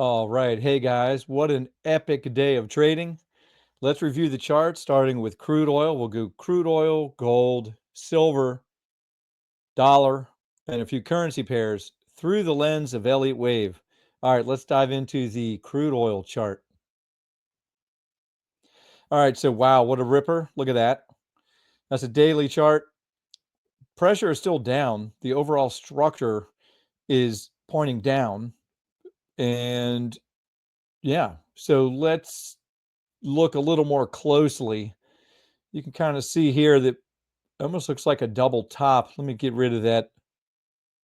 All right. Hey guys, what an epic day of trading. Let's review the chart starting with crude oil. We'll go crude oil, gold, silver, dollar, and a few currency pairs through the lens of Elliott wave. All right, let's dive into the crude oil chart. All right, so wow, what a ripper. Look at that. That's a daily chart. Pressure is still down. The overall structure is pointing down. And yeah, so let's look a little more closely. You can kind of see here that almost looks like a double top. Let me get rid of that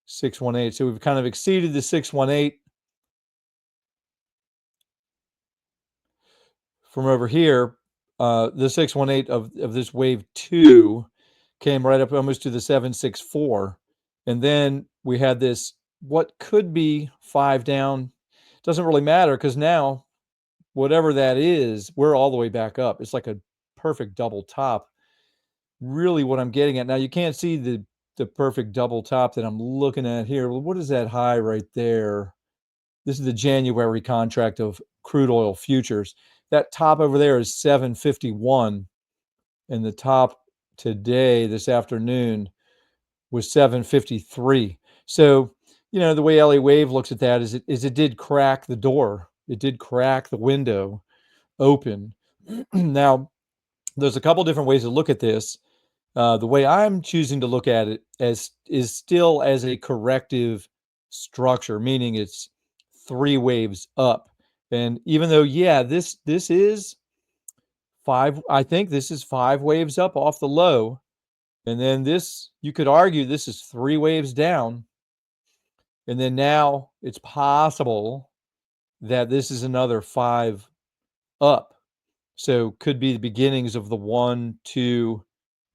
618. So we've kind of exceeded the 618 from over here. The 618 of this wave 2 came right up almost to the 764. And then we had this, what could be 5 down. Doesn't really matter because now, whatever that is, we're all the way back up. It's like a perfect double top. Really what I'm getting at now, you can't see the perfect double top that I'm looking at here. Well, what is that high right there? This is the January contract of crude oil futures. That top over there is 751, and the top today, this afternoon, was 753. So, the way Elliott Wave looks at that is it did crack the door. It did crack the window open. Now, there's a couple different ways to look at this. The way I'm choosing to look at it is still as a corrective structure, meaning it's 3 waves up. And even though, yeah, this is 5, I think this is 5 waves up off the low. And then this, you could argue this is 3 waves down. And then now it's possible that this is another 5 up. So could be the beginnings of the 1, 2,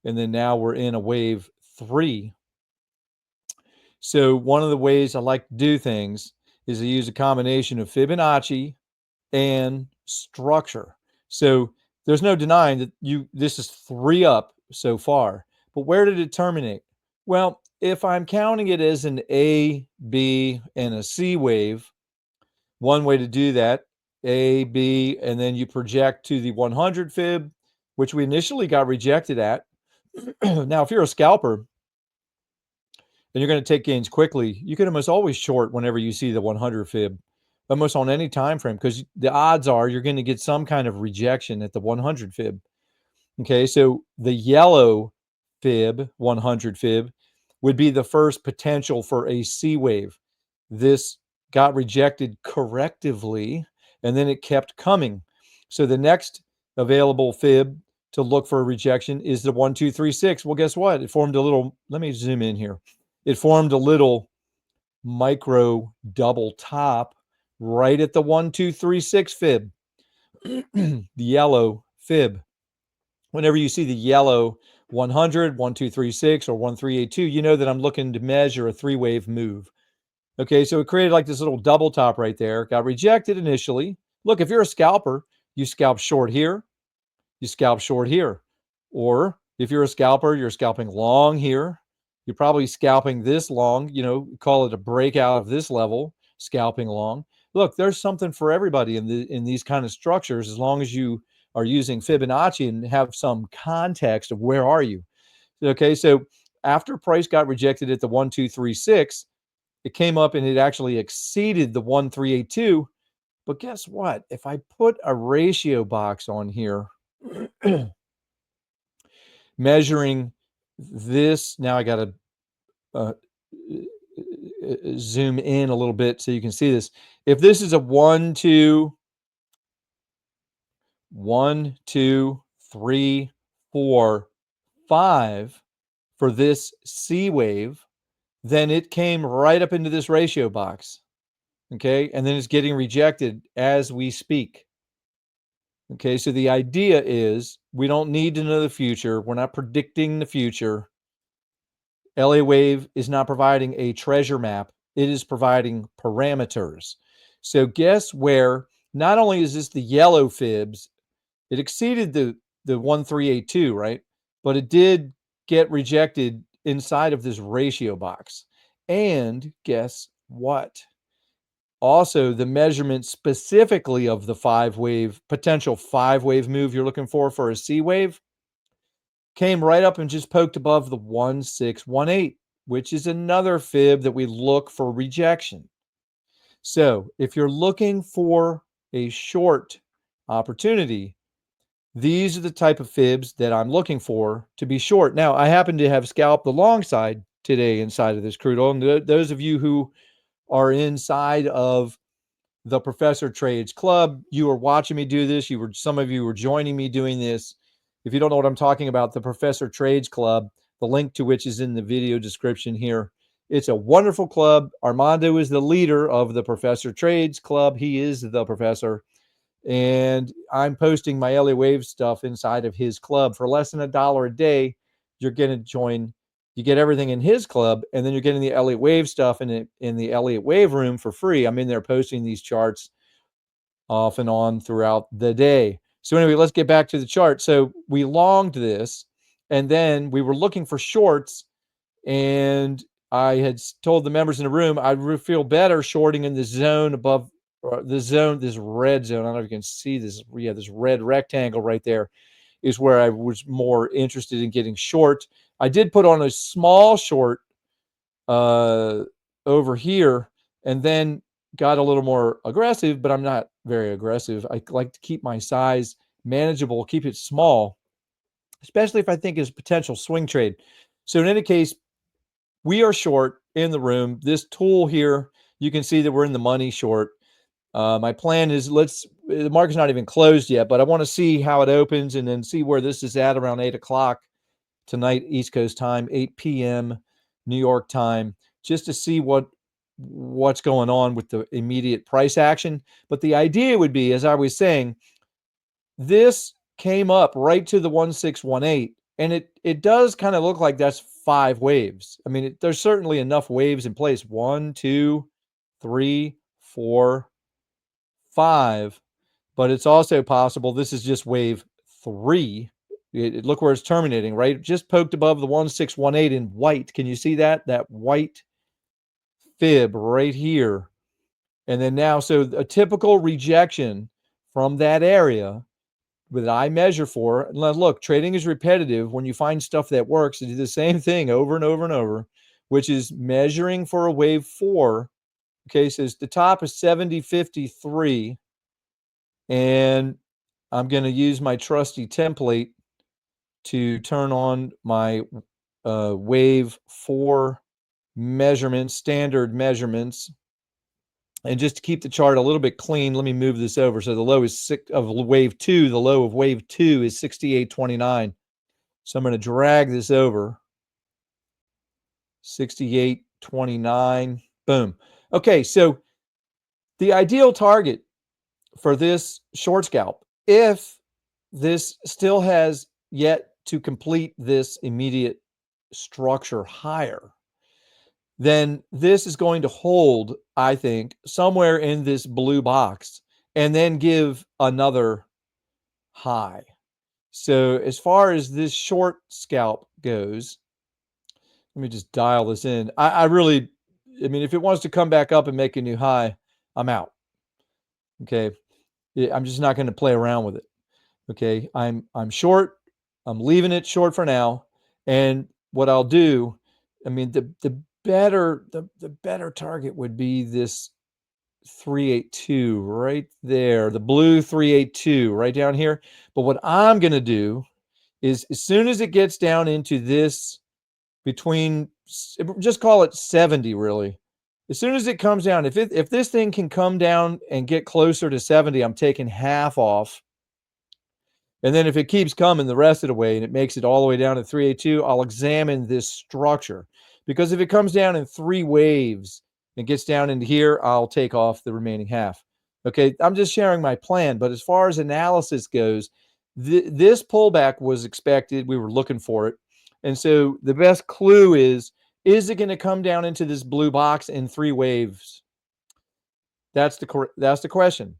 and then now we're in a wave 3. So one of the ways I like to do things is to use a combination of Fibonacci and structure. So there's no denying that this is 3 up so far. But where did it terminate? Well, if I'm counting it as an A, B, and a C wave, one way to do that, A, B, and then you project to the 100 fib, which we initially got rejected at. Now, if you're a scalper, and you're going to take gains quickly, you can almost always short whenever you see the 100 fib, almost on any time frame, because the odds are you're going to get some kind of rejection at the 100 fib. Okay, so the yellow fib, 100 fib, would be the first potential for a C wave. This got rejected correctively, and then it kept coming. So the next available fib to look for a rejection is the 1236. Well, guess what? It formed a little, let me zoom in here. It formed a little micro double top right at the 1236 fib, the yellow fib. Whenever you see the yellow 100, 1236, or 1382, you know that I'm looking to measure a 3-wave move. Okay, so it created like this little double top right there, got rejected initially. Look, if you're a scalper, you scalp short here, you scalp short here. Or if you're a scalper, you're scalping long here. You're probably scalping this long, call it a breakout of this level, scalping long. Look, there's something for everybody in these kind of structures, as long as you are using Fibonacci and have some context of where are you. Okay, so after price got rejected at the 1236, it came up and it actually exceeded the 1382. But guess what? If I put a ratio box on here, measuring this, now I got to zoom in a little bit so you can see this. If this is a 1, 2, 1, 2, 3, 4, 5 for this C wave, then it came right up into this ratio box. Okay, and then it's getting rejected as we speak. Okay, so the idea is we don't need to know the future. We're not predicting the future. LA Wave is not providing a treasure map. It is providing parameters. So guess where, not only is this the yellow fibs, it exceeded the 1382, right? But it did get rejected inside of this ratio box. And guess what? also the measurement specifically of the potential 5-wave move you're looking for a C wave, came right up and just poked above the 1618, which is another fib that we look for rejection. So if you're looking for a short opportunity, these are the type of fibs that I'm looking for to be short. Now, I happen to have scalped the long side today inside of this crude oil. And those of you who are inside of the Professor Trades Club, you were watching me do this. Some of you were joining me doing this. If you don't know what I'm talking about, the Professor Trades Club, the link to which is in the video description here. It's a wonderful club. Armando is the leader of the Professor Trades Club. He is the professor. And I'm posting my Elliott Wave stuff inside of his club for less than $1 a day. You're going to join. You get everything in his club, and then you're getting the Elliott Wave stuff in the Elliott Wave room for free. I'm in there posting these charts off and on throughout the day. So anyway, let's get back to the chart. So we longed this, and then we were looking for shorts, and I had told the members in the room I would feel better shorting in the zone above the zone, this red zone. I don't know if you can see this. Yeah, this red rectangle right there is where I was more interested in getting short. I did put on a small short over here, and then got a little more aggressive, but I'm not very aggressive. I like to keep my size manageable, keep it small, especially if I think it's a potential swing trade. So in any case, we are short in the room. This tool here, you can see that we're in the money short. My plan is the market's not even closed yet, but I want to see how it opens and then see where this is at around 8 o'clock tonight, East Coast time, 8 p.m. New York time, just to see what's going on with the immediate price action. But the idea would be, as I was saying, this came up right to the 1618, and it does kind of look like that's 5 waves. I mean, there's certainly enough waves in place. 1, 2, 3, 4, 5, but it's also possible this is just wave 3. Look where it's terminating, right? Just poked above the 1618 in white. Can you see that? That white fib right here. And then now, so a typical rejection from that area that I measure for. Look, trading is repetitive. When you find stuff that works, you do the same thing over and over and over, which is measuring for a wave 4. Okay, so the top is 70.53. And I'm going to use my trusty template to turn on my wave 4 measurements, standard measurements. And just to keep the chart a little bit clean, let me move this over. So the low is of wave 2. The low of wave 2 is 68.29. So I'm going to drag this over. 68.29. Boom. Okay, so the ideal target for this short scalp, if this still has yet to complete this immediate structure higher, then this is going to hold, I think, somewhere in this blue box and then give another high. So as far as this short scalp goes, let me just dial this in. I mean, if it wants to come back up and make a new high, I'm out. Okay. I'm just not going to play around with it. Okay. I'm short. I'm leaving it short for now. And what I'll do, I mean, the better target would be this 382 right there, the blue 382 right down here. But what I'm going to do is, as soon as it gets down into this, between, just call it 70, really, as soon as it comes down, if this thing can come down and get closer to 70, I'm taking half off. And then if it keeps coming the rest of the way and it makes it all the way down to 382, I'll examine this structure. Because if it comes down in 3 waves and gets down into here, I'll take off the remaining half. Okay, I'm just sharing my plan. But as far as analysis goes, this pullback was expected. We were looking for it. And so the best clue is it going to come down into this blue box in 3 waves? That's the question.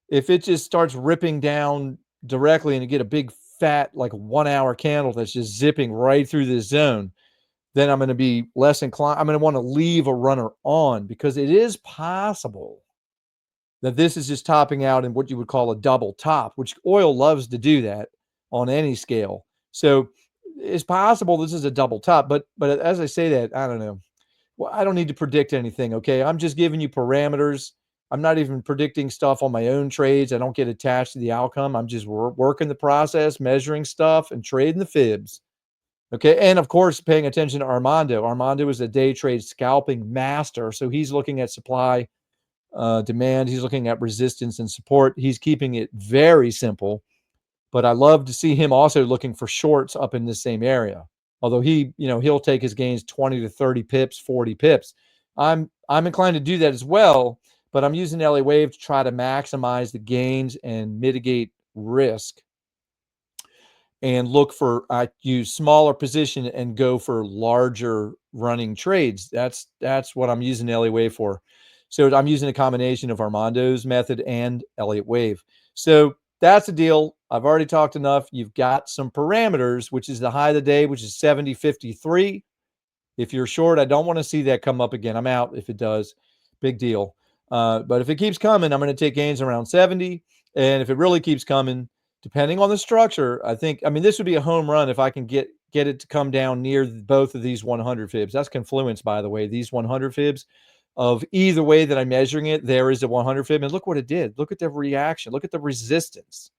If it just starts ripping down directly and you get a big fat, like 1 hour candle that's just zipping right through this zone, then I'm going to be less inclined. I'm going to want to leave a runner on, because it is possible that this is just topping out in what you would call a double top, which oil loves to do that on any scale. So it's possible this is a double top, but as I say that, I don't know. Well, I don't need to predict anything, okay? I'm just giving you parameters. I'm not even predicting stuff on my own trades. I don't get attached to the outcome. I'm just working the process, measuring stuff, and trading the fibs. Okay. And of course, paying attention to Armando. Armando is a day trade scalping master. So he's looking at supply, demand. He's looking at resistance and support. He's keeping it very simple. But I love to see him also looking for shorts up in the same area. Although he'll take his gains 20 to 30 pips, 40 pips. I'm inclined to do that as well, but I'm using LA Wave to try to maximize the gains and mitigate risk and look for I use smaller position and go for larger running trades. That's what I'm using Elliott Wave for. So I'm using a combination of Armando's method and Elliott Wave. So that's the deal. I've already talked enough. You've got some parameters, which is the high of the day, which is 70.53. If you're short, I don't want to see that come up again. I'm out if it does. Big deal. But if it keeps coming, I'm going to take gains around 70. And if it really keeps coming, depending on the structure, I mean, this would be a home run if I can get it to come down near both of these 100 fibs. That's confluence, by the way. These 100 fibs of either way that I'm measuring it, there is a 100 fib. And look what it did. Look at the reaction. Look at the resistance.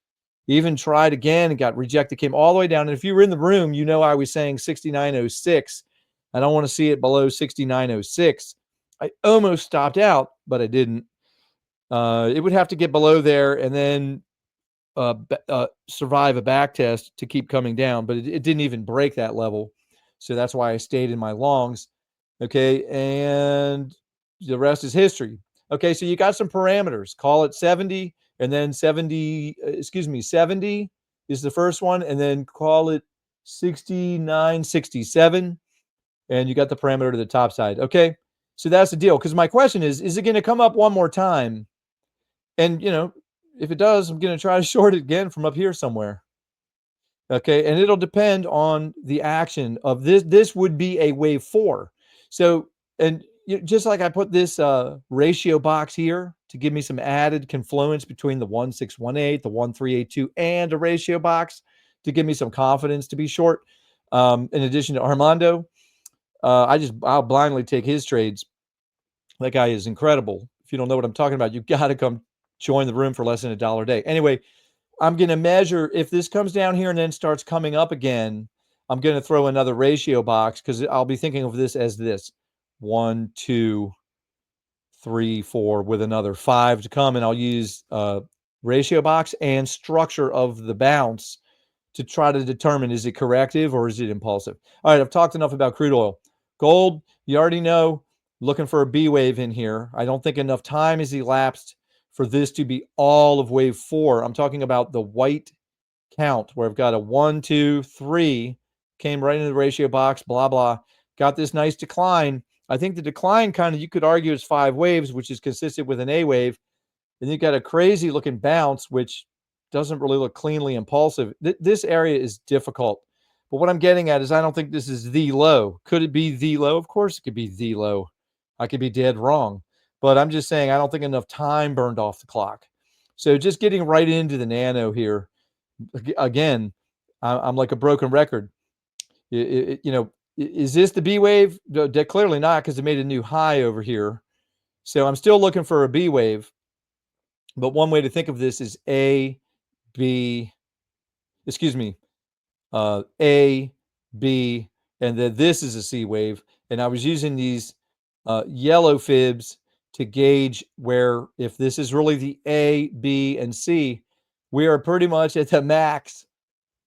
Even tried again and got rejected, came all the way down. And if you were in the room, I was saying 69.06. I don't want to see it below 69.06. I almost stopped out, but I didn't. It would have to get below there and then survive a back test to keep coming down, but it didn't even break that level. So that's why I stayed in my longs. Okay. And the rest is history. Okay. So you got some parameters. Call it 70 and then 70 is the first one. And then call it 69.67. And you got the parameter to the top side. Okay. So that's the deal. Because my question is it going to come up one more time? And, if it does, I'm going to try to short it again from up here somewhere. Okay. And it'll depend on the action of this. This would be a wave 4. So, and just like I put this ratio box here to give me some added confluence between the 1618, the 1382, and a ratio box to give me some confidence to be short. In addition to Armando, I'll blindly take his trades. That guy is incredible. If you don't know what I'm talking about, you've got to come join the room for less than $1 a day. Anyway, I'm going to measure if this comes down here and then starts coming up again. I'm going to throw another ratio box because I'll be thinking of this as this 1, 2, 3, 4 with another 5 to come. And I'll use ratio box and structure of the bounce to try to determine, is it corrective or is it impulsive? All right, I've talked enough about crude oil. Gold, you already know, looking for a B wave in here. I don't think enough time has elapsed for this to be all of wave 4. I'm talking about the white count where I've got a 1, 2, 3, came right into the ratio box, blah, blah. Got this nice decline. I think the decline kind of, you could argue, is 5 waves, which is consistent with an A wave. And you got a crazy looking bounce, which doesn't really look cleanly impulsive. This area is difficult. But what I'm getting at is I don't think this is the low. Could it be the low? Of course it could be the low. I could be dead wrong. But I'm just saying I don't think enough time burned off the clock. So just getting right into the nano here. Again, I'm like a broken record. Is this the B wave? Clearly not, because it made a new high over here. So I'm still looking for a B wave. But one way to think of this is A, B, A, B, and then this is a C wave. And I was using these yellow fibs to gauge where, if this is really the A, B, and C, we are pretty much at the max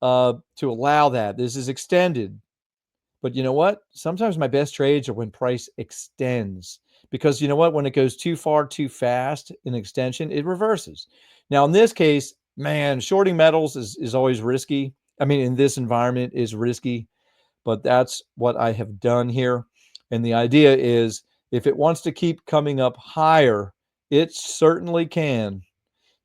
to allow that. This is extended. But you know what? Sometimes my best trades are when price extends. Because you know what? When it goes too far, too fast in extension, it reverses. Now, in this case, man, shorting metals is always risky. I mean, in this environment is risky, but that's what I have done here. And the idea is if it wants to keep coming up higher, it certainly can,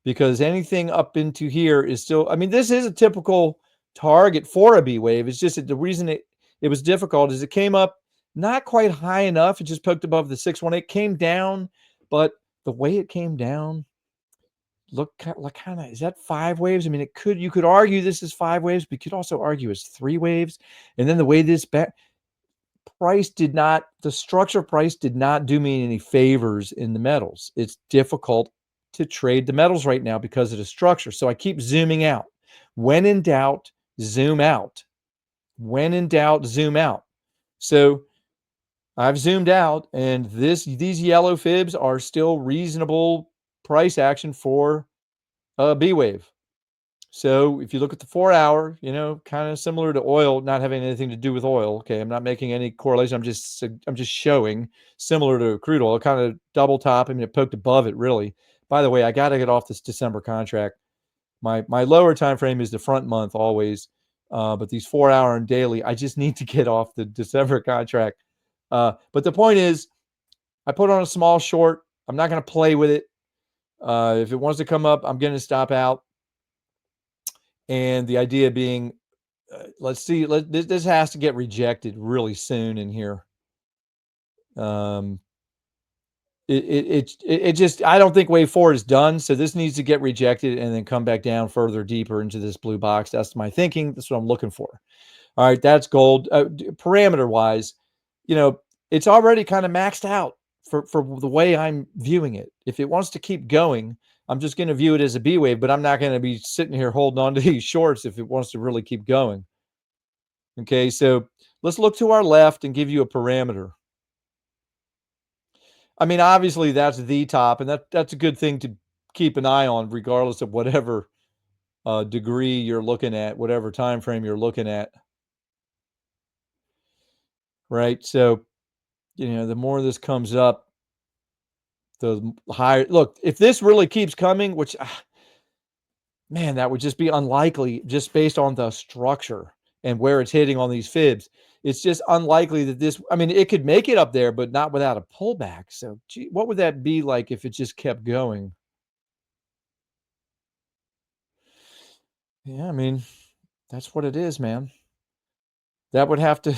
because anything up into here is still, I mean, this is a typical target for a B wave. It's just that the reason it was difficult is it came up not quite high enough. It just poked above the 618, came down, but the way it came down, look like kind of, is that 5 waves? I mean, you could argue this is 5 waves, but you could also argue it's 3 waves. And then the way this the structure price did not do me any favors in the metals. It's difficult to trade the metals right now because of the structure. So I keep zooming out. When in doubt, zoom out. When in doubt, zoom out. So I've zoomed out, and these yellow fibs are still reasonable price action for a B wave. So if you look at the 4-hour, kind of similar to oil, not having anything to do with oil. Okay, I'm not making any correlation. I'm just showing similar to crude oil, kind of double top. I mean, it poked above it really. By the way, I got to get off this December contract. My lower time frame is the front month always, but these 4-hour and daily, I just need to get off the December contract. But the point is, I put on a small short. I'm not going to play with it. If it wants to come up, I'm going to stop out. And the idea being, let's see, this has to get rejected really soon in here. It just, I don't think wave 4 is done. So this needs to get rejected and then come back down further deeper into this blue box. That's my thinking. That's what I'm looking for. All right, that's gold. Parameter wise, it's already kind of maxed out for the way I'm viewing it. If it wants to keep going, I'm just going to view it as a B wave, but I'm not going to be sitting here holding on to these shorts if it wants to really keep going. Okay, so let's look to our left and give you a parameter. I mean, obviously that's the top, and that's a good thing to keep an eye on, regardless of whatever degree you're looking at, whatever time frame you're looking at. Right, so the more this comes up, the higher. Look, if this really keeps coming, which man, that would just be unlikely, just based on the structure and where it's hitting on these fibs. It's just unlikely that this, I mean, it could make it up there, but not without a pullback. So, gee, what would that be like if it just kept going? Yeah, I mean, that's what it is, man. That would have to,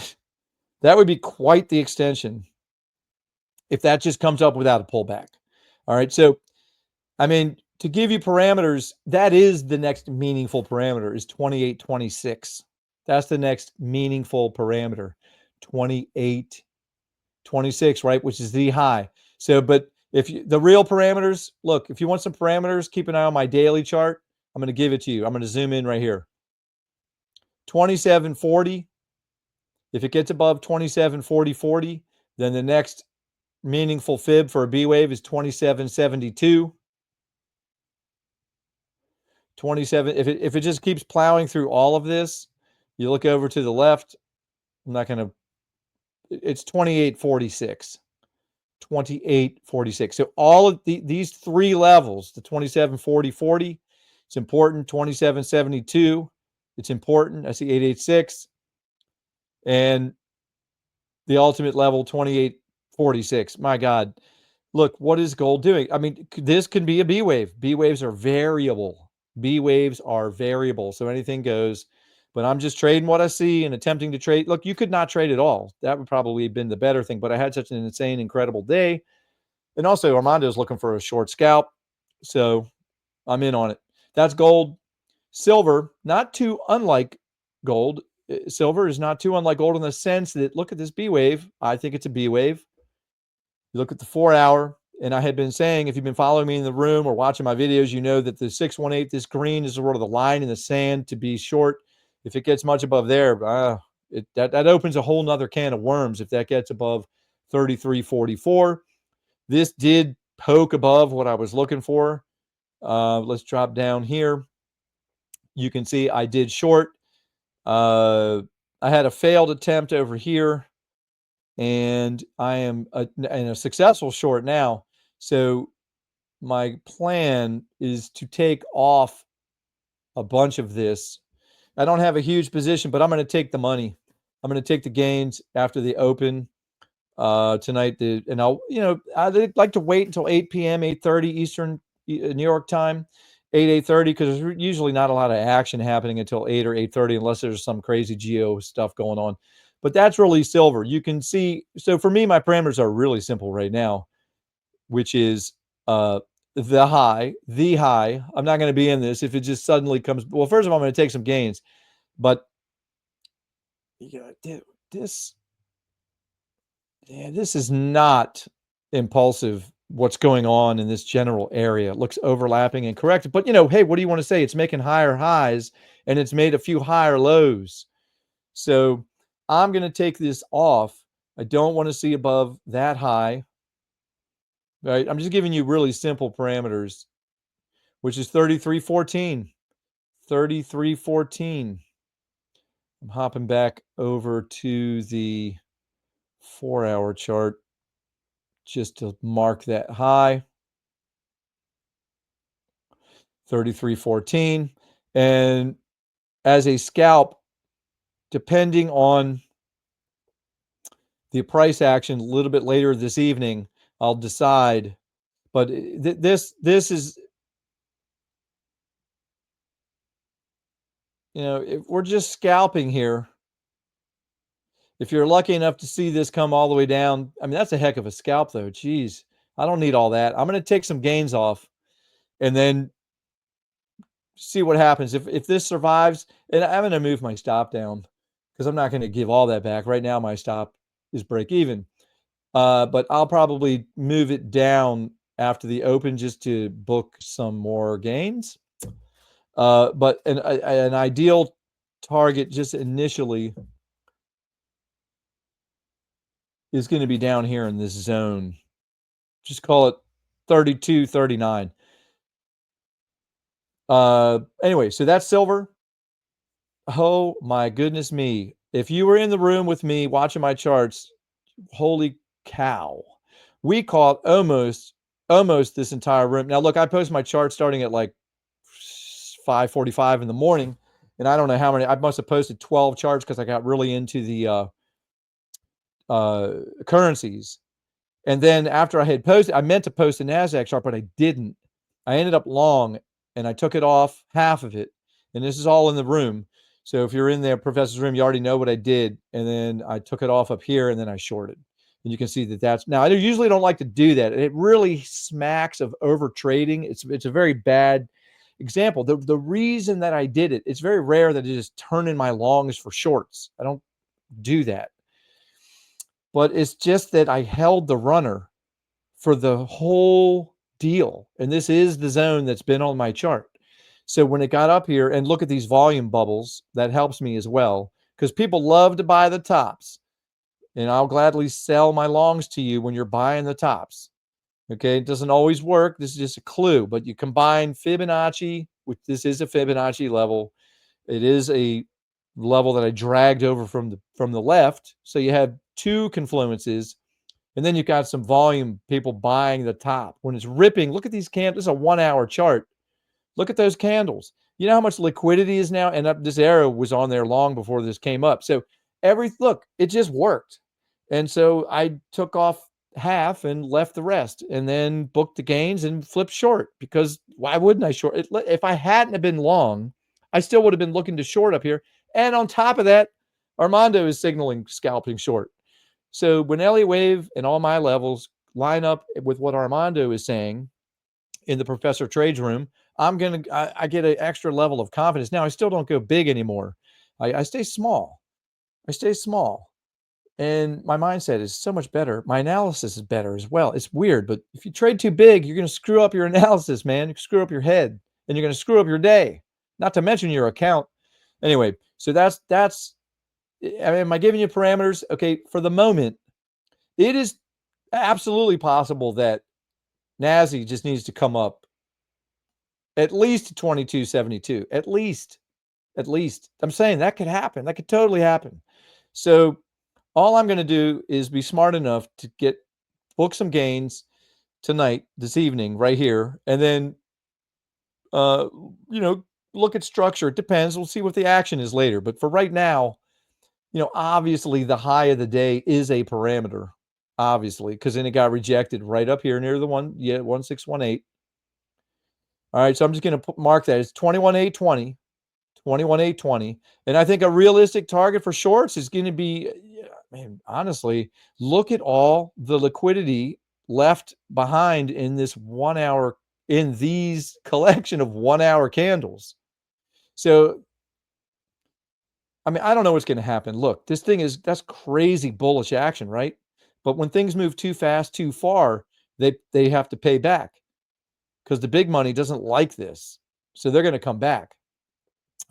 that would be quite the extension if that just comes up without a pullback. All right. So, I mean, to give you parameters, that is the next meaningful parameter is 28.26. That's the next meaningful parameter, 28.26, right? Which is the high. So, but the real parameters, look, if you want some parameters, keep an eye on my daily chart. I'm going to give it to you. I'm going to zoom in right here. 27.40. If it gets above 27.40.40, then the next meaningful fib for a B wave is 27.72. 27. If it just keeps plowing through all of this, you look over to the left. I'm not going to. It's 28.46. 28.46. So all of these three levels, the 27.40.40, it's important. 27.72, it's important. I see 886, and the ultimate level 28.46. My God, look, what is gold doing? I mean, this can be a B wave. B waves are variable. B waves are variable, so anything goes. But I'm just trading what I see and attempting to trade. Look, you could not trade at all. That would probably have been the better thing. But I had such an insane, incredible day. And also, Armando's looking for a short scalp. So I'm in on it. That's gold. Silver, not too unlike gold. Silver is not too unlike gold in the sense that, look at this B wave. I think it's a B wave. You look at the 4-hour, and I had been saying, if you've been following me in the room or watching my videos, you know that the 618, this green is sort of the line in the sand to be short. If it gets much above there, that opens a whole nother can of worms if that gets above 33.44. This did poke above what I was looking for. Let's drop down here. You can see I did short. I had a failed attempt over here, and I am in a successful short now. So my plan is to take off a bunch of this. I don't have a huge position, but I'm going to take the money. I'm going to take the gains after the open tonight. And I'd like to wait until 8 p.m., 8:30 Eastern New York time, 8:30, because there's usually not a lot of action happening until 8 or 8:30, unless there's some crazy geo stuff going on. But that's really silver. You can see. So for me, my parameters are really simple right now, which is the high. I'm not going to be in this if it just suddenly comes. Well, first of all, I'm going to take some gains, but yeah, this this is not impulsive. What's going on in this general area? It looks overlapping and correct. But hey, what do you want to say? It's making higher highs and it's made a few higher lows. So I'm going to take this off. I don't want to see above that high. Right? I'm just giving you really simple parameters, which is 33.14. 33.14. I'm hopping back over to the 4-hour chart just to mark that high. 33.14. And as a scalp, depending on the price action a little bit later this evening, I'll decide. But this is, if we're just scalping here, if you're lucky enough to see this come all the way down, I mean, that's a heck of a scalp, though. Geez, I don't need all that. I'm going to take some gains off and then see what happens. If this survives, and I'm going to move my stop down because I'm not going to give all that back. Right now, my stop is break even. But I'll probably move it down after the open just to book some more gains. But an ideal target just initially is going to be down here in this zone. Just call it 32.39. Anyway, so that's silver. Oh my goodness me. If you were in the room with me watching my charts, holy cow. We caught almost this entire room. Now look, I post my chart starting at like 5:45 in the morning, and I don't know how many. I must have posted 12 charts because I got really into the currencies. And then after I had posted, I meant to post a Nasdaq chart, but I didn't. I ended up long, and I took it off half of it. And this is all in the room. So if you're in the professor's room, you already know what I did. And then I took it off up here, and then I shorted. And you can see that that's now. I usually don't like to do that. It really smacks of over trading. It's a very bad example. The reason that I did it, it's very rare that I just turn in my longs for shorts. I don't do that. But it's just that I held the runner for the whole deal. And this is the zone that's been on my chart. So when it got up here, and look at these volume bubbles, that helps me as well, because people love to buy the tops. And I'll gladly sell my longs to you when you're buying the tops. Okay, it doesn't always work. This is just a clue, but you combine Fibonacci, which this is a Fibonacci level. It is a level that I dragged over from the left. So you have two confluences, and then you've got some volume, people buying the top. When it's ripping, look at these candles. This is a 1-hour chart. Look at those candles. You know how much liquidity is now? And this arrow was on there long before this came up. So look, it just worked. And so I took off half and left the rest, and then booked the gains and flipped short, because why wouldn't I short it? If I hadn't have been long, I still would have been looking to short up here. And on top of that, Armando is signaling scalping short. So when Elliott Wave and all my levels line up with what Armando is saying in the Professor Trades room, I get an extra level of confidence. Now, I still don't go big anymore. I stay small. And my mindset is so much better. My analysis is better as well. It's weird, but if you trade too big, you're going to screw up your analysis, man. You screw up your head, and you're going to screw up your day, not to mention your account. Anyway, so that's I mean, am I giving you parameters? Okay, for the moment, it is absolutely possible that NASI just needs to come up at least to 22.72. At least. I'm saying that could happen. That could totally happen. So all I'm going to do is be smart enough to book some gains tonight, this evening, right here, and then look at structure. It depends. We'll see what the action is later. But for right now, obviously the high of the day is a parameter, obviously, because then it got rejected right up here near the 1618. All right, so I'm just going to mark that. It's 21,820, 21,820. And I think a realistic target for shorts is going to be, man, honestly, look at all the liquidity left behind in this 1-hour in these collection of 1 hour candles. So, I mean, I don't know what's going to happen. Look, this thing that's crazy bullish action, right? But when things move too fast, too far, they have to pay back because the big money doesn't like this. So they're going to come back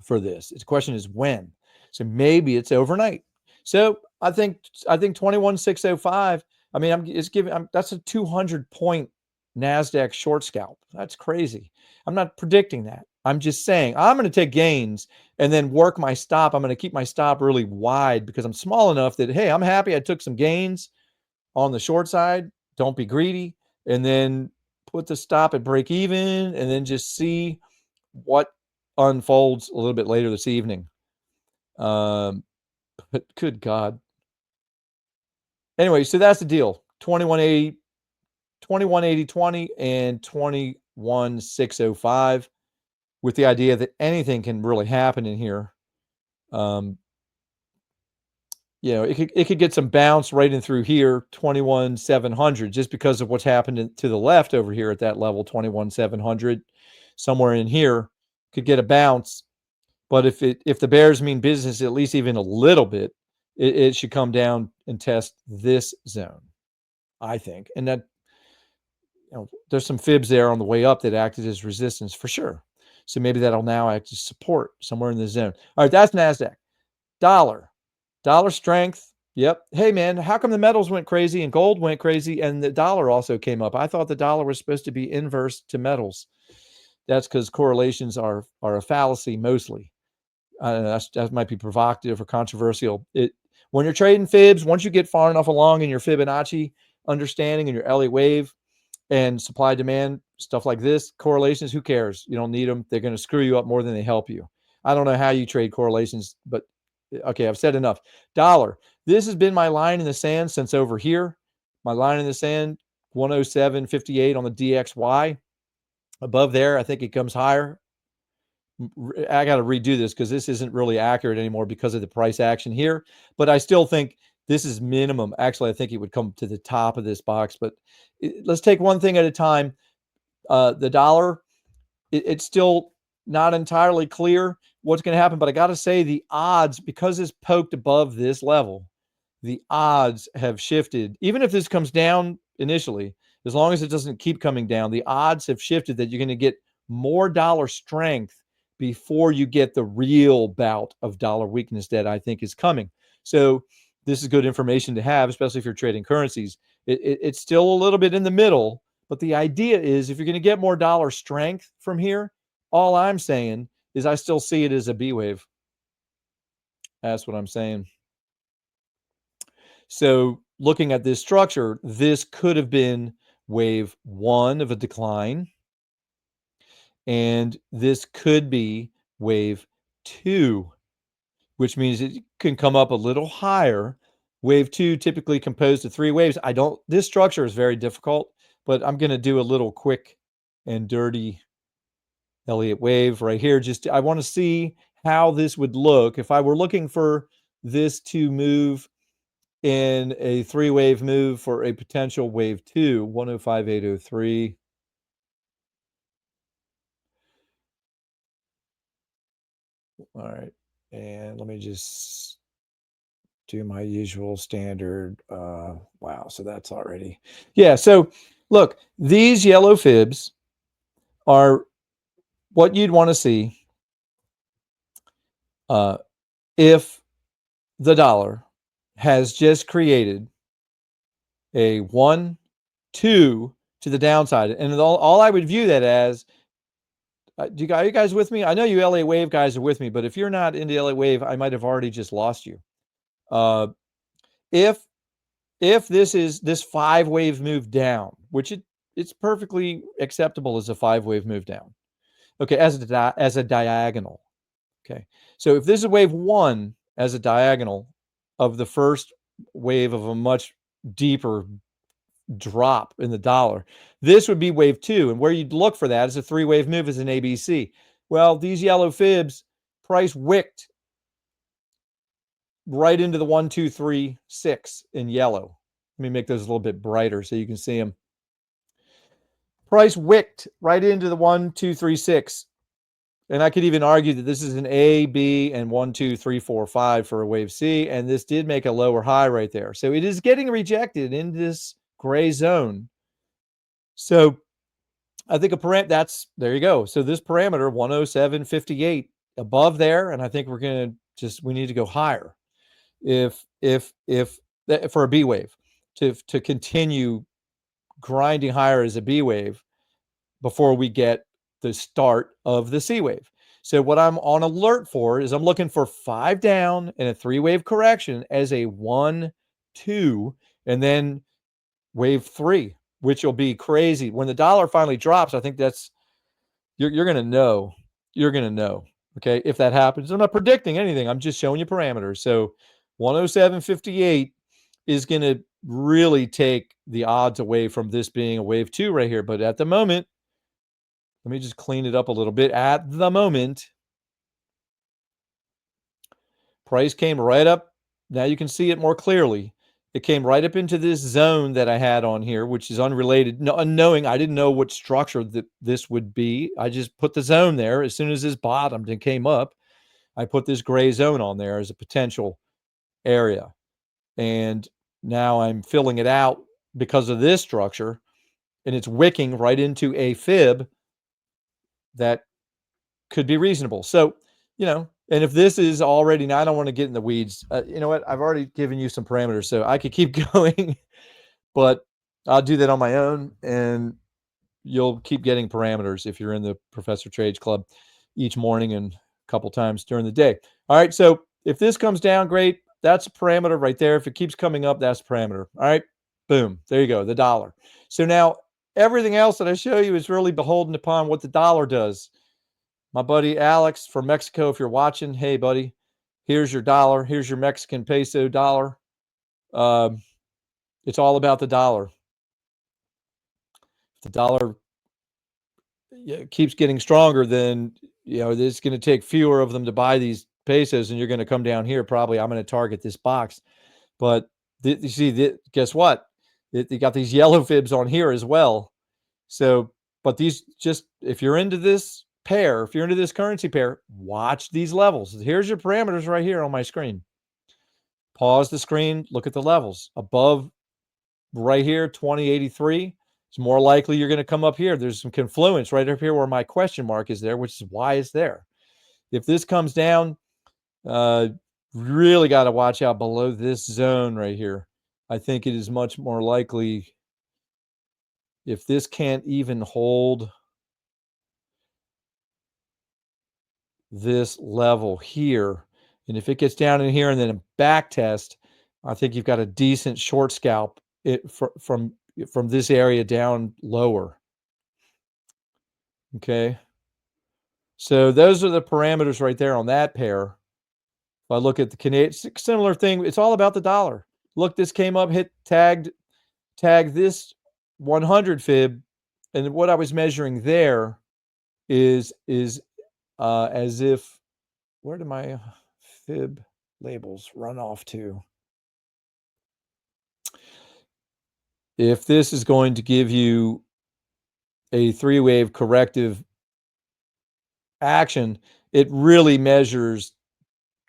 for this. The question is when. So maybe it's overnight. So I think 21,605. I mean, that's a 200 point Nasdaq short scalp. That's crazy. I'm not predicting that. I'm just saying I'm going to take gains and then work my stop. I'm going to keep my stop really wide because I'm small enough that, hey, I'm happy I took some gains on the short side. Don't be greedy. And then put the stop at break even and then just see what unfolds a little bit later this evening. But good God. Anyway, so that's the deal. 2180, 2180.20 and 21,605 with the idea that anything can really happen in here. It could get some bounce right in through here, 21,700, just because of what's happened to the left over here at that level, 21,700, somewhere in here could get a bounce. But if the bears mean business, at least even a little bit, it should come down and test this zone, I think. And that there's some fibs there on the way up that acted as resistance for sure. So maybe that'll now act as support somewhere in the zone. All right, that's Nasdaq. Dollar strength. Yep. Hey man, how come the metals went crazy and gold went crazy and the dollar also came up? I thought the dollar was supposed to be inverse to metals. That's because correlations are a fallacy mostly. That might be provocative or controversial. When you're trading fibs, once you get far enough along in your Fibonacci understanding and your Elliott wave and supply demand stuff like this, correlations, who cares? You don't need them. They're going to screw you up more than they help you. I don't know how you trade correlations, but okay, I've said enough. Dollar. This has been my line in the sand since over here. My line in the sand, 107.58 on the DXY. Above there, I think it comes higher. I got to redo this because this isn't really accurate anymore because of the price action here. But I still think this is minimum. Actually, I think it would come to the top of this box. But let's take one thing at a time. The dollar, it's still not entirely clear what's going to happen. But I got to say the odds, because it's poked above this level, the odds have shifted. Even if this comes down initially, as long as it doesn't keep coming down, the odds have shifted that you're going to get more dollar strength before you get the real bout of dollar weakness that I think is coming. So this is good information to have, especially if you're trading currencies. It's still a little bit in the middle, but the idea is if you're going to get more dollar strength from here, all I'm saying is I still see it as a B wave. That's what I'm saying. So looking at this structure, this could have been wave one of a decline. And this could be wave two, which means it can come up a little higher. Wave two typically composed of three waves. This structure is very difficult, but I'm going to do a little quick and dirty Elliott wave right here. I want to see how this would look if I were looking for this to move in a three-wave move for a potential wave two, 105.803. All right. And let me just do my usual standard. Wow. So that's already. Yeah. So look, these yellow fibs are what you'd want to see if the dollar has just created a 1, 2 to the downside. And all I would view that as, are you guys with me? I know you LA Wave guys are with me, but if you're not into LA Wave, I might have already just lost you. If this is this 5-wave move down, which it's perfectly acceptable as a 5-wave move down. Okay, as a diagonal. Okay, so if this is wave one as a diagonal of the first wave of a much deeper drop in the dollar, this would be wave two. And where you'd look for that is a 3-wave move as an ABC. Well, these yellow fibs, price wicked right into the 1, 2, 3, 6 in yellow. Let me make those a little bit brighter so you can see them. Price wicked right into the 1, 2, 3, 6. And I could even argue that this is an A, B, and 1, 2, 3, 4, 5 for a wave C. And this did make a lower high right there. So it is getting rejected in this gray zone. So I think there you go. So this parameter 107.58 above there, and I think we need to go higher if for a B wave to continue grinding higher as a B wave before we get the start of the C wave. So what I'm on alert for is I'm looking for 5 down and a 3-wave correction as a 1, 2, and then wave 3, which will be crazy. When the dollar finally drops, I think you're going to know. You're going to know, okay, if that happens. I'm not predicting anything. I'm just showing you parameters. So 107.58 is going to really take the odds away from this being a wave 2 right here. But at the moment, let me just clean it up a little bit. At the moment, price came right up. Now you can see it more clearly. It came right up into this zone that I had on here, which is unrelated. No, unknowing, I didn't know what structure that this would be. I just put the zone there. As soon as this bottomed and came up, I put this gray zone on there as a potential area. And now I'm filling it out because of this structure, and it's wicking right into a fib that could be reasonable. So, and if this is already, now I don't want to get in the weeds. You know what? I've already given you some parameters, so I could keep going, but I'll do that on my own, and you'll keep getting parameters if you're in the Professor Trades Club each morning and a couple times during the day. All right, so if this comes down, great. That's a parameter right there. If it keeps coming up, that's a parameter. All right, boom. There you go, the dollar. So now everything else that I show you is really beholden upon what the dollar does. My buddy Alex from Mexico, if you're watching, hey, buddy, here's your dollar. Here's your Mexican peso dollar. It's all about the dollar. If the dollar keeps getting stronger, then, it's going to take fewer of them to buy these pesos, and you're going to come down here. Probably I'm going to target this box. But you see, guess what? You got these yellow fibs on here as well. So, but if you're into this pair, if you're into this currency pair, watch these levels. Here's your parameters right here on my screen. Pause the screen, look at the levels. Above right here, 2083. It's more likely you're going to come up here. There's some confluence right up here where my question mark is there, which is why it's there. If this comes down, really got to watch out below this zone right here. I think it is much more likely, if this can't even hold this level here, and if it gets down in here and then a back test, I think you've got a decent short scalp from this area down lower. Okay. So those are the parameters right there on that pair. If I look at the Canadian, similar thing. It's all about the dollar. Look, this came up, tagged this 100 fib, and what I was measuring there is as if, where do my fib labels run off to? If this is going to give you a 3-wave corrective action, it really measures.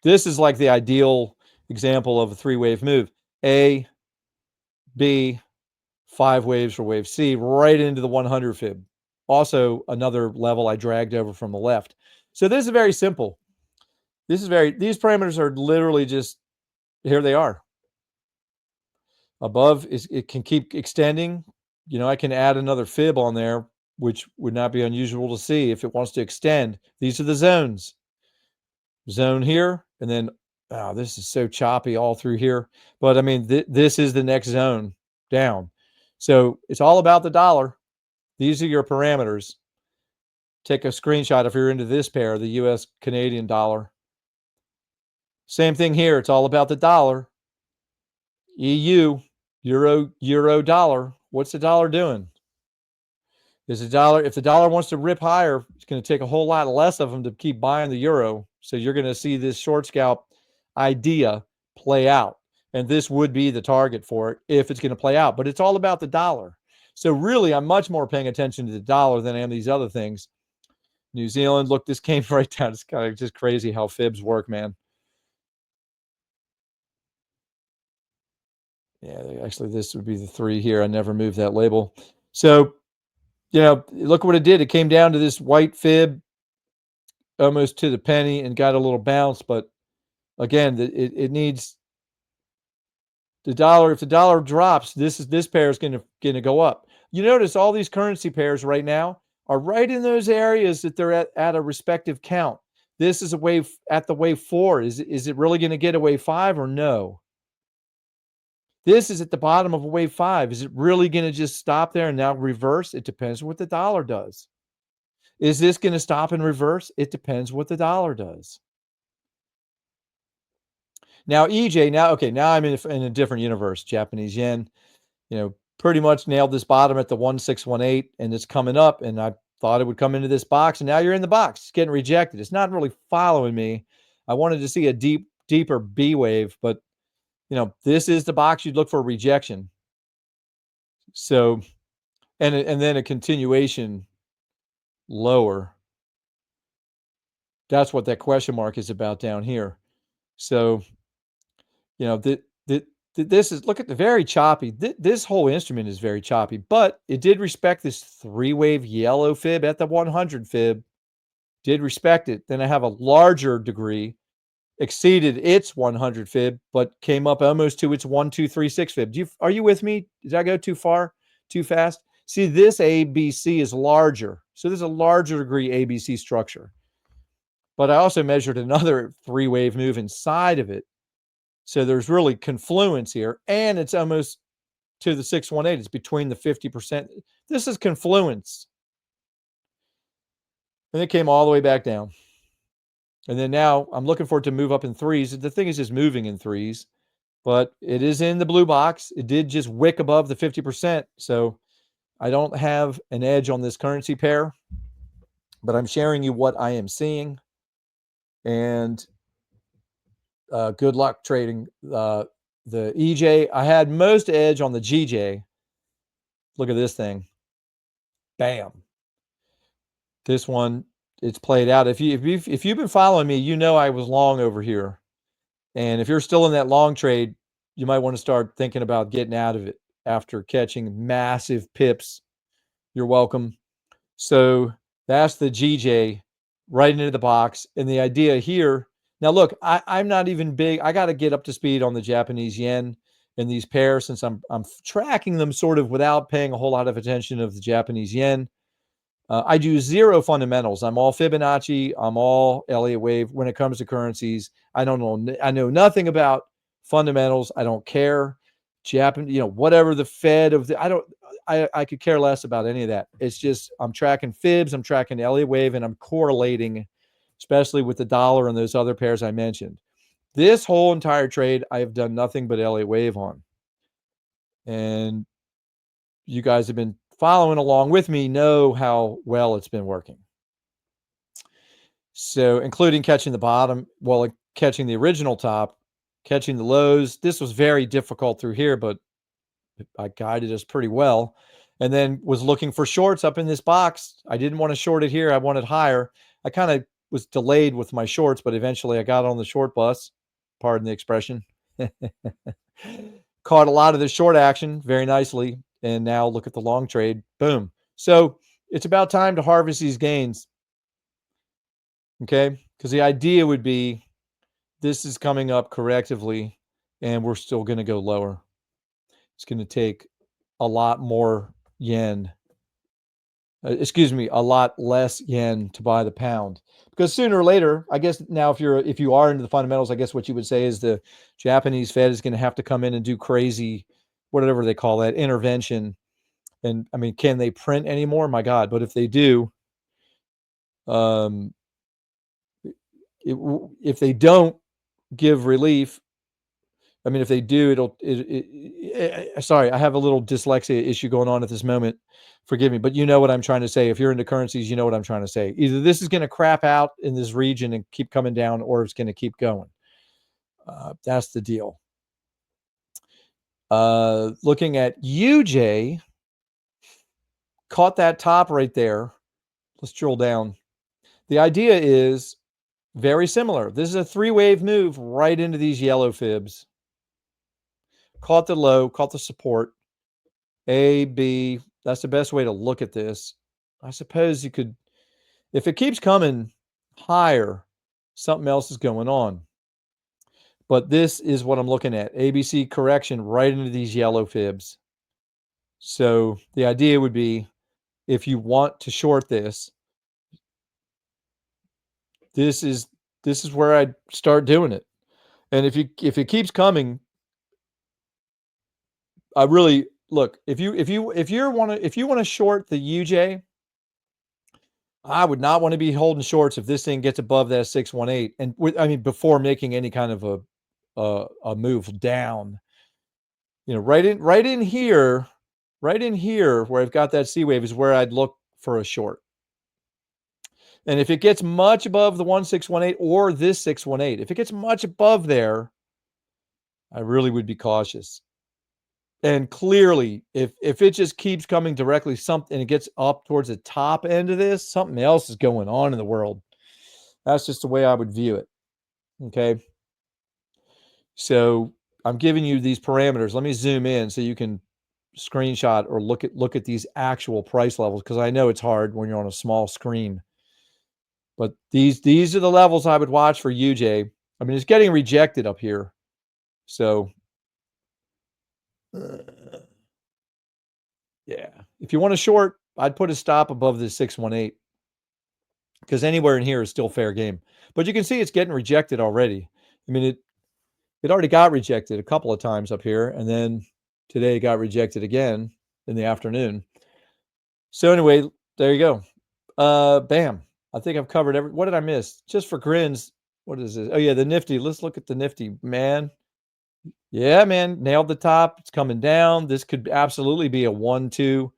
This is like the ideal example of a 3-wave move. A, B, 5 waves for wave C, right into the 100 fib. Also, another level I dragged over from the left. So this is very simple. These parameters are literally just, here they are. Above, it can keep extending. I can add another fib on there, which would not be unusual to see if it wants to extend. These are the zones. Zone here, and then, this is so choppy all through here. But I mean, this is the next zone down. So it's all about the dollar. These are your parameters. Take a screenshot if you're into this pair, the US Canadian dollar. Same thing here. It's all about the dollar. EU, euro, dollar. What's the dollar doing? If the dollar wants to rip higher, it's going to take a whole lot less of them to keep buying the euro. So you're going to see this short scalp idea play out. And this would be the target for it if it's going to play out. But it's all about the dollar. So really, I'm much more paying attention to the dollar than I am these other things. New Zealand, look, this came right down. It's kind of just crazy how fibs work, man. Yeah, actually, this would be the 3 here. I never moved that label. So, look what it did. It came down to this white fib almost to the penny and got a little bounce. But again, it needs the dollar. If the dollar drops, this pair is going to go up. You notice all these currency pairs right now are right in those areas that they're at a respective count. This is a wave at the wave 4. Is it really going to get a wave 5 or no? This is at the bottom of a wave 5. Is it really going to just stop there and now reverse? It depends what the dollar does. Is this going to stop and reverse? It depends what the dollar does. Now, EJ, now I'm in a different universe. Japanese yen, pretty much nailed this bottom at the 1618, and it's coming up, and I thought it would come into this box, and now you're in the box. It's getting rejected. It's not really following me. I wanted to see a deeper B wave, but this is the box you'd look for rejection. So, and then a continuation lower. That's what that question mark is about down here. So, this is, look at the very choppy. This whole instrument is very choppy, but it did respect this 3-wave yellow fib at the 100 fib. Did respect it. Then I have a larger degree, exceeded its 100 fib, but came up almost to its 1236 fib. Are you with me? Did I go too far, too fast? See, this ABC is larger. So there's a larger degree ABC structure. But I also measured another 3-wave move inside of it. So there's really confluence here, and it's almost to the 618. It's between the 50%. This is confluence. And it came all the way back down. And then now I'm looking for it to move up in 3s. The thing is just moving in 3s, but it is in the blue box. It did just wick above the 50%. So I don't have an edge on this currency pair, but I'm sharing you what I am seeing. And good luck trading the EJ. I had most edge on the GJ. Look at this thing. Bam. This one, it's played out. If you've been following me, I was long over here. And if you're still in that long trade, you might want to start thinking about getting out of it after catching massive pips. You're welcome. So that's the GJ right into the box. And the idea here, now look, I'm not even big. I got to get up to speed on the Japanese yen and these pairs since I'm tracking them sort of without paying a whole lot of attention of the Japanese yen. I do zero fundamentals. I'm all Fibonacci. I'm all Elliott wave when it comes to currencies. I know nothing about fundamentals. I don't care. Whatever the Fed I could care less about any of that. It's just I'm tracking fibs, I'm tracking Elliott wave, and I'm correlating, especially with the dollar and those other pairs I mentioned. This whole entire trade, I have done nothing but Elliott wave on. And you guys have been following along with me, know how well it's been working. So including catching the bottom, catching the original top, catching the lows. This was very difficult through here, but I guided us pretty well. And then was looking for shorts up in this box. I didn't want to short it here. I wanted higher. I kind of was delayed with my shorts, but eventually I got on the short bus. Pardon the expression. Caught a lot of the short action very nicely. And now look at the long trade. Boom. So it's about time to harvest these gains. Okay. Because the idea would be this is coming up correctively and we're still going to go lower. It's going to take a lot more yen. A lot less yen to buy the pound. Because sooner or later, I guess now if you are into the fundamentals, I guess what you would say is the Japanese Fed is going to have to come in and do crazy, whatever they call that, intervention. And I mean, can they print anymore? My God. But if they do, if they don't give relief, I mean, if they do, sorry, I have a little dyslexia issue going on at this moment. Forgive me, but you know what I'm trying to say. If you're into currencies, you know what I'm trying to say. Either this is going to crap out in this region and keep coming down, or it's going to keep going. That's the deal. Looking at UJ, Caught that top right there. Let's drill down. The idea is very similar. This is a 3-wave move right into these yellow fibs. Caught the low, caught the support. A, B, that's the best way to look at this. I suppose you could, if it keeps coming higher, something else is going on. But this is what I'm looking at. ABC correction right into these yellow fibs. So the idea would be, if you want to short this, this is where I'd start doing it. And if it keeps coming, I really look, if you want to short the UJ, I would not want to be holding shorts if this thing gets above that 618, and before making any kind of a move down. Right in here where I've got that C wave is where I'd look for a short. And if it gets much above the 1618 or this 618, if it gets much above there, I really would be cautious. And clearly, if it just keeps coming directly and it gets up towards the top end of this, something else is going on in the world. That's just the way I would view it. Okay. So I'm giving you these parameters. Let me zoom in so you can screenshot or look at these actual price levels, because I know it's hard when you're on a small screen. But these are the levels I would watch for UJ. I mean, it's getting rejected up here. So yeah, if you want to short, I'd put a stop above the 618, because anywhere in here is still fair game. But you can see it's getting rejected already. I mean, it already got rejected a couple of times up here, and then today it got rejected again in the afternoon. So anyway, there you go. Bam. I think I've covered what did I miss? Just for grins. What is this? Oh yeah, the Nifty. Let's look at the Nifty, man. Yeah, man, nailed the top. It's coming down. This could absolutely be a 1-2.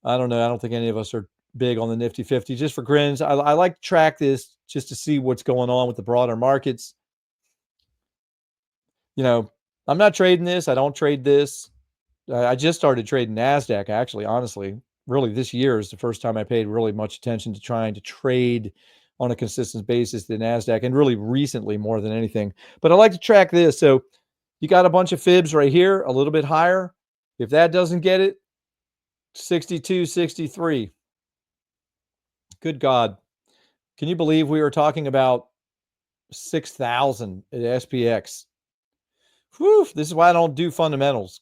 I don't know. I don't think any of us are big on the Nifty 50. Just for grins, I like to track this just to see what's going on with the broader markets. I'm not trading this. I don't trade this. I just started trading Nasdaq, actually, honestly. Really, this year is the first time I paid really much attention to trying to trade on a consistent basis the Nasdaq, and really recently more than anything. But I like to track this. So you got a bunch of fibs right here, a little bit higher. If that doesn't get it, 62, 63. Good God. Can you believe we were talking about 6,000 at SPX? Whew, this is why I don't do fundamentals.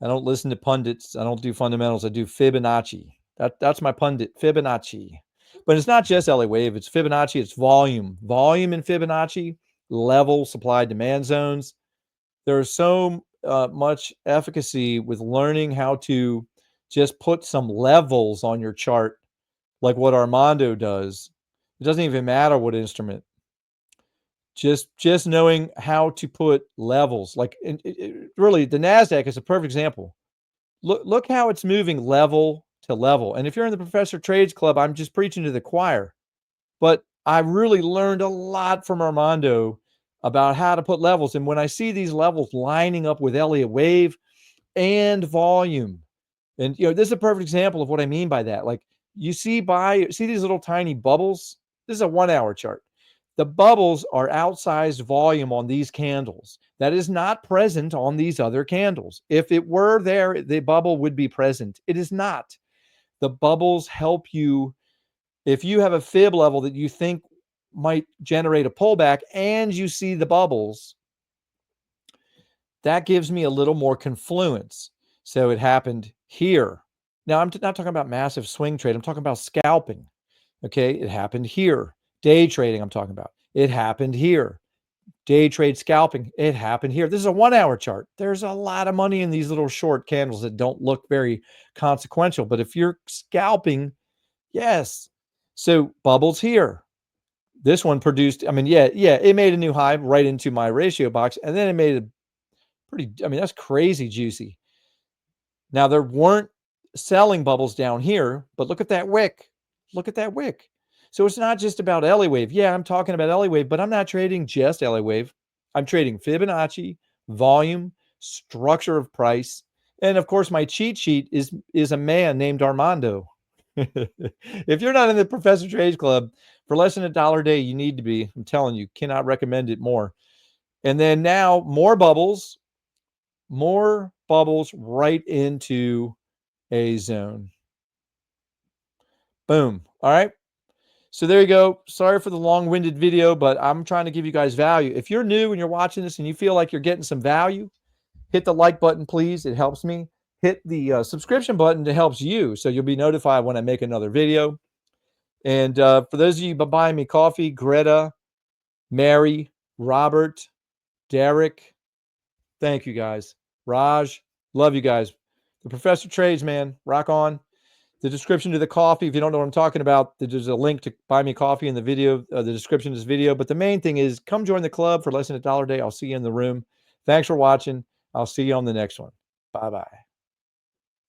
I don't listen to pundits. I don't do fundamentals. I do Fibonacci. That's my pundit, Fibonacci. But it's not just LA Wave. It's Fibonacci. It's volume. Volume in Fibonacci, level, supply, demand zones. There's so much efficacy with learning how to just put some levels on your chart, like what Armando does. It doesn't even matter what instrument. Just knowing how to put levels, like really, the Nasdaq is a perfect example. Look how it's moving level to level. And if you're in the Professor Trades Club, I'm just preaching to the choir. But I really learned a lot from Armando about how to put levels. And when I see these levels lining up with Elliott Wave and volume, and this is a perfect example of what I mean by that. Like you see these little tiny bubbles. This is a 1-hour chart. The bubbles are outsized volume on these candles. That is not present on these other candles. If it were there, the bubble would be present. It is not. The bubbles help you. If you have a fib level that you think might generate a pullback and you see the bubbles, that gives me a little more confluence. So it happened here. Now, I'm not talking about massive swing trade. I'm talking about scalping. Okay, it happened here. Day trading, I'm talking about. It happened here. Day trade scalping, it happened here. This is a 1-hour chart. There's a lot of money in these little short candles that don't look very consequential. But if you're scalping, yes. So bubbles here. This one produced, it made a new high right into my ratio box. And then it made a pretty, that's crazy juicy. Now, there weren't selling bubbles down here, but look at that wick. Look at that wick. So it's not just about Elliott Wave. Yeah, I'm talking about Elliott Wave, but I'm not trading just Elliott Wave. I'm trading Fibonacci, volume, structure of price, And of course, my cheat sheet is a man named Armando. If you're not in the Professor Trades Club, for less than $1 a day, you need to be. I'm telling you, cannot recommend it more. And then now more bubbles right into a zone. Boom. All right. So there you go. Sorry for the long-winded video, but I'm trying to give you guys value. If you're new and you're watching this and you feel like you're getting some value, hit the like button, please. It helps me. Hit the subscription button. It helps you. So you'll be notified when I make another video. And for those of you buying me coffee, Greta, Mary, Robert, Derek, thank you guys. Raj, love you guys. The Professor Trades, man, rock on. The description to the coffee, if you don't know what I'm talking about, there's a link to buy me coffee in the video, the description of this video. But the main thing is come join the club for less than $1 a day. I'll see you in the room. Thanks for watching. I'll see you on the next one. Bye-bye.